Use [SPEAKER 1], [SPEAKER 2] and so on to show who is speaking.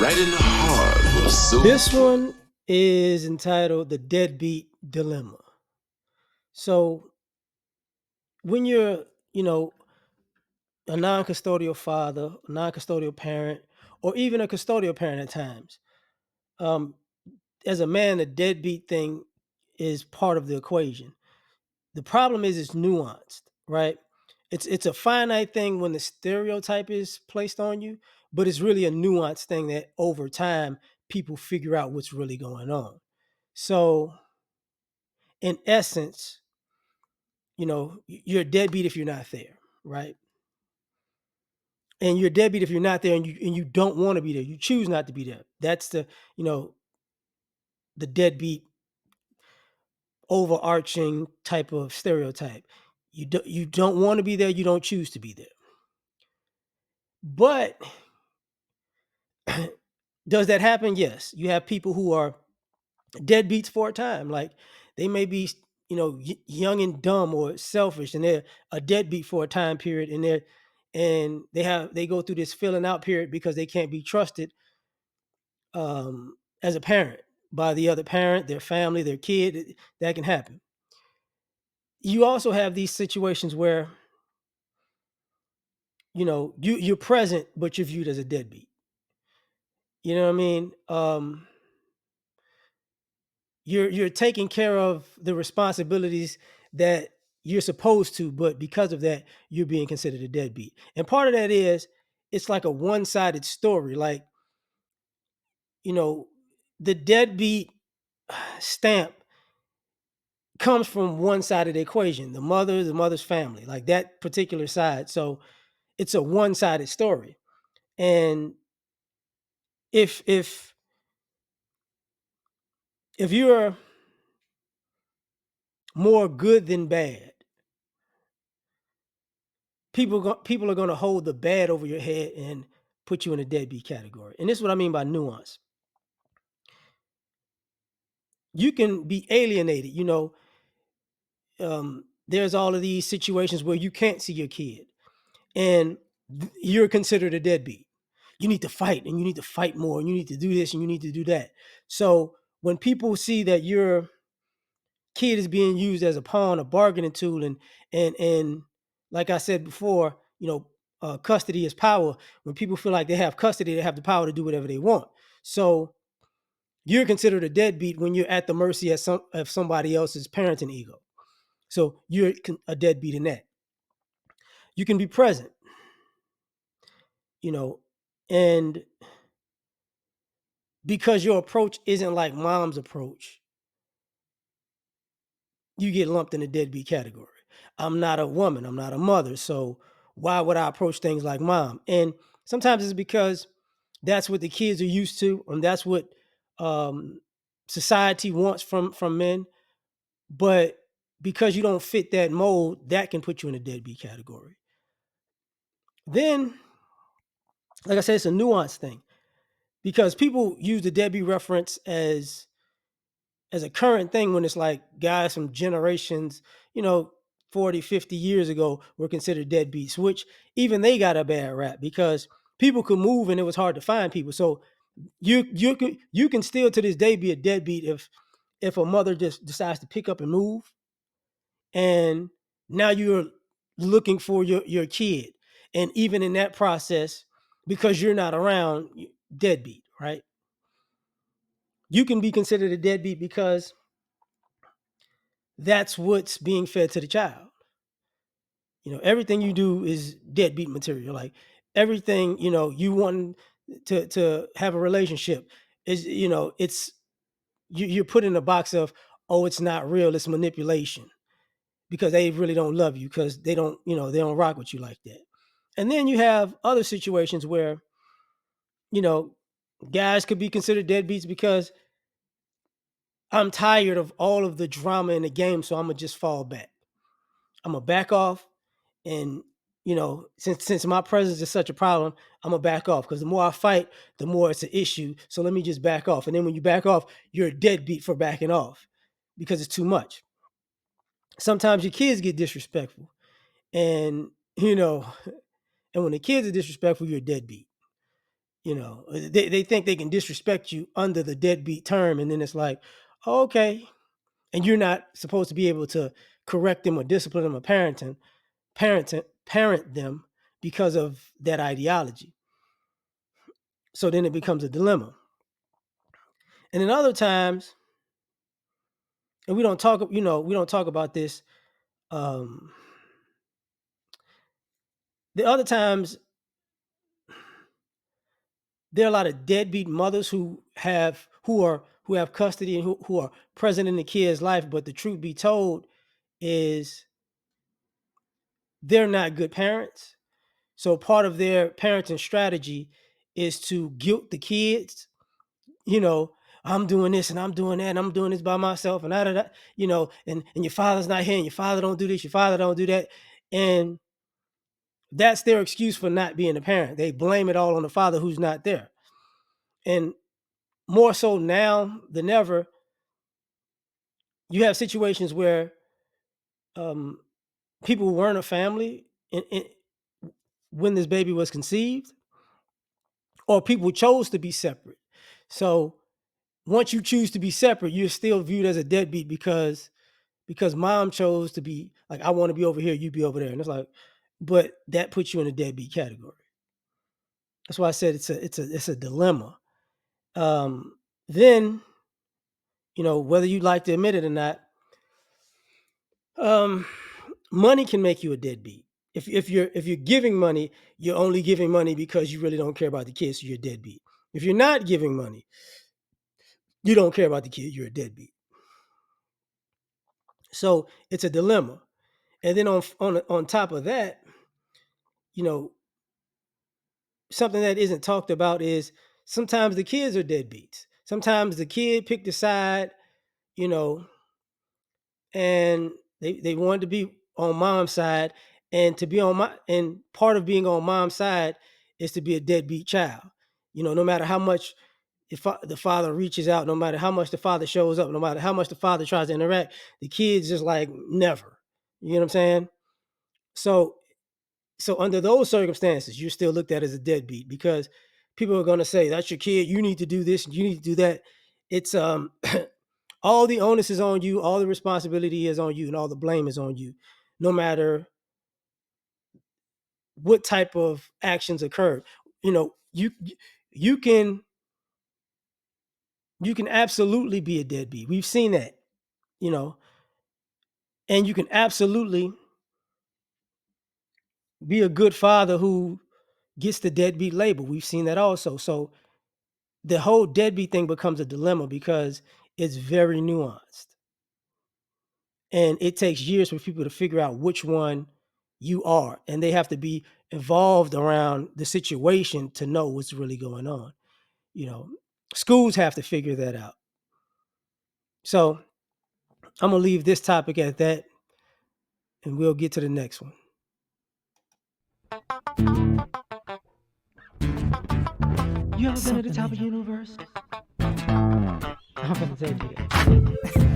[SPEAKER 1] right in the heart of
[SPEAKER 2] This
[SPEAKER 1] soul.
[SPEAKER 2] one is entitled The Deadbeat Dilemma. So, when you're, you know, a non custodial father, a non custodial parent, or even a custodial parent at times, um, as a man, the deadbeat thing is part of the equation. The problem is it's nuanced, right? It's a finite thing when the stereotype is placed on you, but it's really a nuanced thing that over time people figure out what's really going on. So, in essence, you're a deadbeat if you're not there, right? And you're a deadbeat if you're not there and you don't want to be there. You choose not to be there. That's you know, the deadbeat overarching type of stereotype. You don't want to be there, you don't choose to be there. But does that happen? Yes. You have people who are deadbeats for a time. Like they may be, young and dumb or selfish, and they're a deadbeat for a time period, and they go through this filling out period because they can't be trusted as a parent by the other parent, their family, their kid. That can happen. You also have these situations where you're present, but you're viewed as a deadbeat. You know what I mean? You're taking care of the responsibilities that you're supposed to, but because of that, you're being considered a deadbeat. And part of that is it's like a one-sided story. Like, you know, the deadbeat stamp comes from one side of the equation, the mother's family, like that particular side. So it's a one-sided story. And if if you're more good than bad, people are going to hold the bad over your head and put you in a deadbeat category. And this is what I mean by nuance. You can be alienated. There's all of these situations where you can't see your kid, and you're considered a deadbeat. You need to fight, and you need to fight more, and you need to do this, and you need to do that. So when people see that your kid is being used as a pawn, a bargaining tool, and like I said before, custody is power. When people feel like they have custody, they have the power to do whatever they want. So you're considered a deadbeat when you're at the mercy of somebody else's parenting ego. So you're a deadbeat in that. You can be present, you know, and because your approach isn't like mom's approach, you get lumped in the deadbeat category. I'm not a woman, I'm not a mother, so why would I approach things like mom? And sometimes it's because that's what the kids are used to, and that's what um, society wants from men. But because you don't fit that mold, that can put you in a deadbeat category. Then, like I said, it's a nuance thing because people use the deadbeat reference as a current thing when it's like guys from generations, you know, 40, 50 years ago were considered deadbeats, which even they got a bad rap because people could move and it was hard to find people. So you can still to this day be a deadbeat if a mother just decides to pick up and move, and now you're looking for your kid. And even in that process, because you're not around, deadbeat, right? You can be considered a deadbeat because that's what's being fed to the child. Everything you do is deadbeat material. Like everything, you want to have a relationship is, you're put in a box of, oh, it's not real, it's manipulation because they really don't love you because they don't rock with you like that. And then you have other situations where, you know, guys could be considered deadbeats because I'm tired of all of the drama in the game, so I'm gonna just fall back. I'm gonna back off, and since my presence is such a problem, I'm gonna back off because the more I fight, the more it's an issue. So let me just back off. And then when you back off, you're a deadbeat for backing off because it's too much. Sometimes your kids get disrespectful, and you know, and when the kids are disrespectful, you're a deadbeat. They think they can disrespect you under the deadbeat term, and then it's like, oh, okay, and you're not supposed to be able to correct them or discipline them or parent them because of that ideology. So then it becomes a dilemma. And then other times, and we don't talk about this. Um, the other times, there are a lot of deadbeat mothers who have custody and who are present in the kid's life. But the truth be told, is they're not good parents. So part of their parenting strategy is to guilt the kids. You know, I'm doing this and I'm doing that and I'm doing this by myself and da. And your father's not here and your father don't do this, your father don't do that, and that's their excuse for not being a parent. They blame it all on the father who's not there. And more so now than ever, you have situations where um, people weren't a family when this baby was conceived, or people chose to be separate. So once you choose to be separate, you're still viewed as a deadbeat because mom chose to be like, I want to be over here, you be over there, and it's like, but that puts you in a deadbeat category. That's why I said it's a dilemma. Then whether you like to admit it or not, um, money can make you a deadbeat. If you're giving money, you're only giving money because you really don't care about the kids, so you're a deadbeat. If you're not giving money, you don't care about the kid, you're a deadbeat. So it's a dilemma. And then on top of that, you know, something that isn't talked about is sometimes the kids are deadbeats. Sometimes the kid picked a side, you know, and they wanted to be on mom's side, and to be on my and part of being on mom's side is to be a deadbeat child. No matter how much if the father reaches out, no matter how much the father shows up, no matter how much the father tries to interact, the kid's just like never. You know what I'm saying? So so under those circumstances, you're still looked at as a deadbeat because people are going to say that's your kid. You need to do this. You need to do that. It's all the onus is on you. All the responsibility is on you, and all the blame is on you, no matter what type of actions occurred. You can absolutely be a deadbeat. We've seen that. You know, and you can absolutely be a good father who gets the deadbeat label. We've seen that also. So the whole deadbeat thing becomes a dilemma because it's very nuanced. And it takes years for people to figure out which one you are. And they have to be involved around the situation to know what's really going on. You know, schools have to figure that out. So I'm going to leave this topic at that and we'll get to the next one. You ever been to the top of the universe? I'm going to tell you that.